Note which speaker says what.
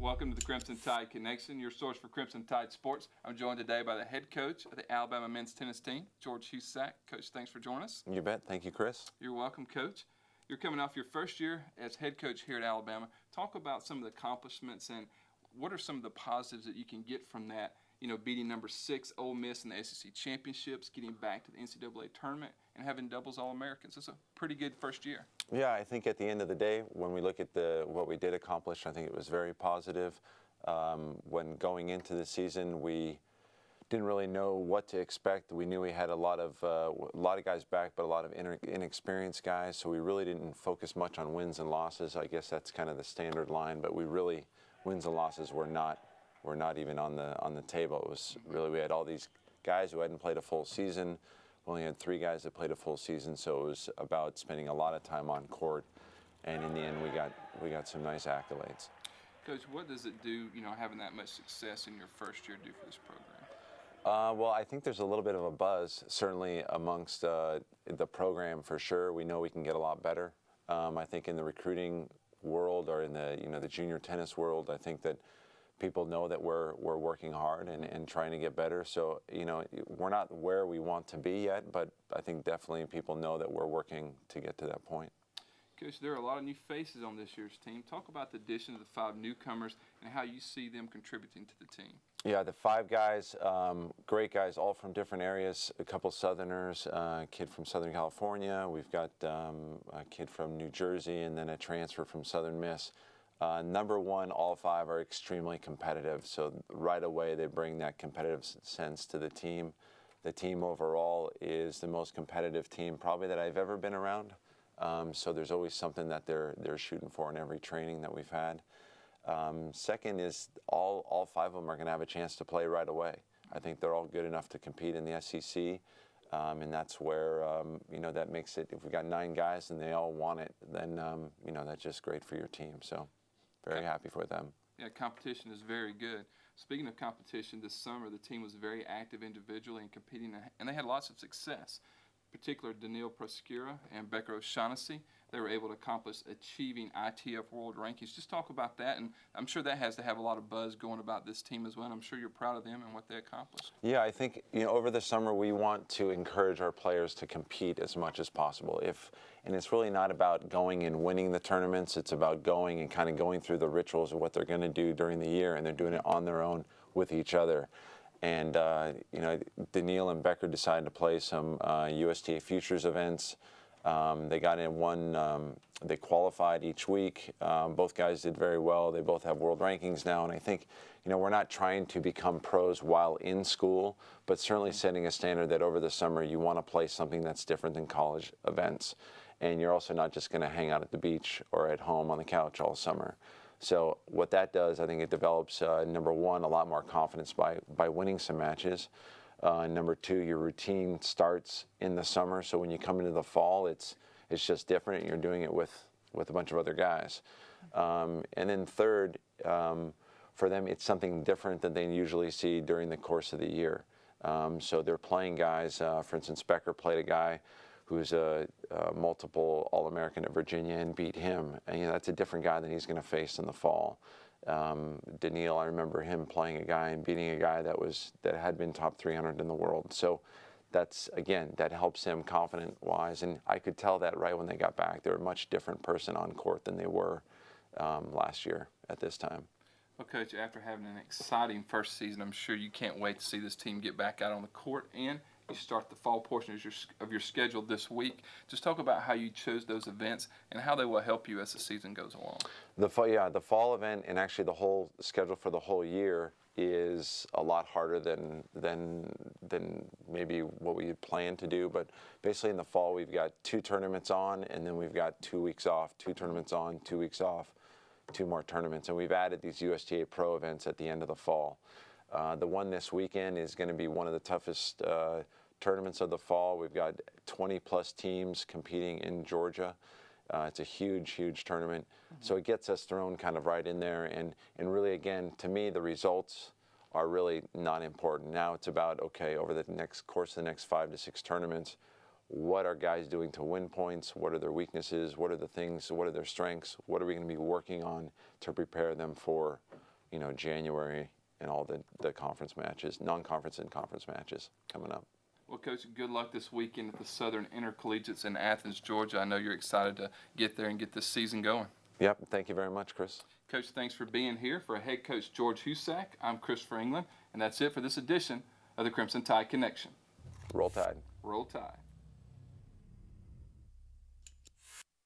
Speaker 1: Welcome to the Crimson Tide Connection, your source for Crimson Tide sports. I'm joined today by the head coach of the Alabama men's tennis team, George Husack. Coach, thanks for joining us.
Speaker 2: You bet. Thank you, Chris.
Speaker 1: You're welcome, Coach. You're coming off your first year as head coach here at Alabama. Talk about some of the accomplishments and what are some of the positives that you can get from that, beating number 6 Ole Miss in the SEC championships, getting back to the NCAA tournament, and having doubles All-Americans. It's a pretty good first year.
Speaker 2: Yeah, I think at the end of the day, when we look at what we did accomplish, I think it was very positive. When going into the season, we didn't really know what to expect. We knew we had a lot of guys back, but a lot of inexperienced guys. So we really didn't focus much on wins and losses. I guess that's kind of the standard line. But wins and losses were not even on the table. It was really, we had all these guys who hadn't played a full season. We only had 3 guys that played a full season, so it was about spending a lot of time on court. And in the end, we got some nice accolades.
Speaker 1: Coach, what does it do, having that much success in your first year do for this program?
Speaker 2: Well, I think there's a little bit of a buzz, certainly amongst the program for sure. We know we can get a lot better. I think in the recruiting world or in the junior tennis world, I think that people know that we're working hard and trying to get better. So, we're not where we want to be yet, but I think definitely people know that we're working to get to that point.
Speaker 1: Coach, there are a lot of new faces on this year's team. Talk about the addition of the 5 newcomers and how you see them contributing to the team.
Speaker 2: Yeah, the 5 guys, great guys, all from different areas. A couple Southerners, a kid from Southern California. We've got a kid from New Jersey, and then a transfer from Southern Miss. Number one, all 5 are extremely competitive. So right away, they bring that competitive sense to the team. The team overall is the most competitive team probably that I've ever been around. So there's always something that they're shooting for in every training that we've had. Second is all 5 of them are going to have a chance to play right away. I think they're all good enough to compete in the SEC, and that's where that makes it. If we got 9 guys and they all want it, then that's just great for your team. So very happy for them.
Speaker 1: Yeah, competition is very good. Speaking of competition, this summer the team was very active individually and competing, and they had lots of success. Particular Daniil Proskura and Becker O'Shaughnessy, they were able to accomplish achieving ITF World Rankings. Just talk about that, and I'm sure that has to have a lot of buzz going about this team as well. And I'm sure you're proud of them and what they accomplished.
Speaker 2: Yeah, I think over the summer we want to encourage our players to compete as much as possible. And it's really not about going and winning the tournaments. It's about going and kind of going through the rituals of what they're going to do during the year, and they're doing it on their own with each other. And, Daniil and Becker decided to play some USTA Futures events. They got in one, they qualified each week. Both guys did very well. They both have world rankings now. And I think, we're not trying to become pros while in school, but certainly setting a standard that over the summer you want to play something that's different than college events. And you're also not just going to hang out at the beach or at home on the couch all summer. So what that does, I think it develops, number one, a lot more confidence by winning some matches. Number 2, your routine starts in the summer, so when you come into the fall, it's just different. You're doing it with a bunch of other guys. And then third, for them, it's something different than they usually see during the course of the year. So they're playing guys, for instance, Becker played a guy who's a multiple All-American at Virginia and beat him. And that's a different guy than he's going to face in the fall. Daniil, I remember him playing a guy and beating a guy that had been top 300 in the world. So that helps him confident-wise. And I could tell that right when they got back. They're a much different person on court than they were last year at this time.
Speaker 1: Well, Coach, after having an exciting first season, I'm sure you can't wait to see this team get back out on the court, and you start the fall portion of your schedule this week. Just talk about how you chose those events and how they will help you as the season goes along.
Speaker 2: The fall event and actually the whole schedule for the whole year is a lot harder than maybe what we had planned to do. But basically in the fall we've got 2 tournaments on, and then we've got 2 weeks off, 2 tournaments on, 2 weeks off, 2 more tournaments. And we've added these USTA Pro events at the end of the fall. The one this weekend is going to be one of the toughest tournaments of the fall. We've got 20-plus teams competing in Georgia. It's a huge, huge tournament. So it gets us thrown kind of right in there. And really, again, to me, the results are really not important. Now it's about, okay, over the course of the next 5 to 6 tournaments, what are guys doing to win points? What are their weaknesses? What are the things? What are their strengths? What are we going to be working on to prepare them for January and all the conference matches, non-conference and conference matches coming up.
Speaker 1: Well, Coach, good luck this weekend at the Southern Intercollegiates in Athens, Georgia. I know you're excited to get there and get this season going.
Speaker 2: Yep, thank you very much, Chris.
Speaker 1: Coach, thanks for being here. For head coach George Husack, I'm Christopher England, and that's it for this edition of the Crimson Tide Connection.
Speaker 2: Roll Tide.
Speaker 1: Roll Tide.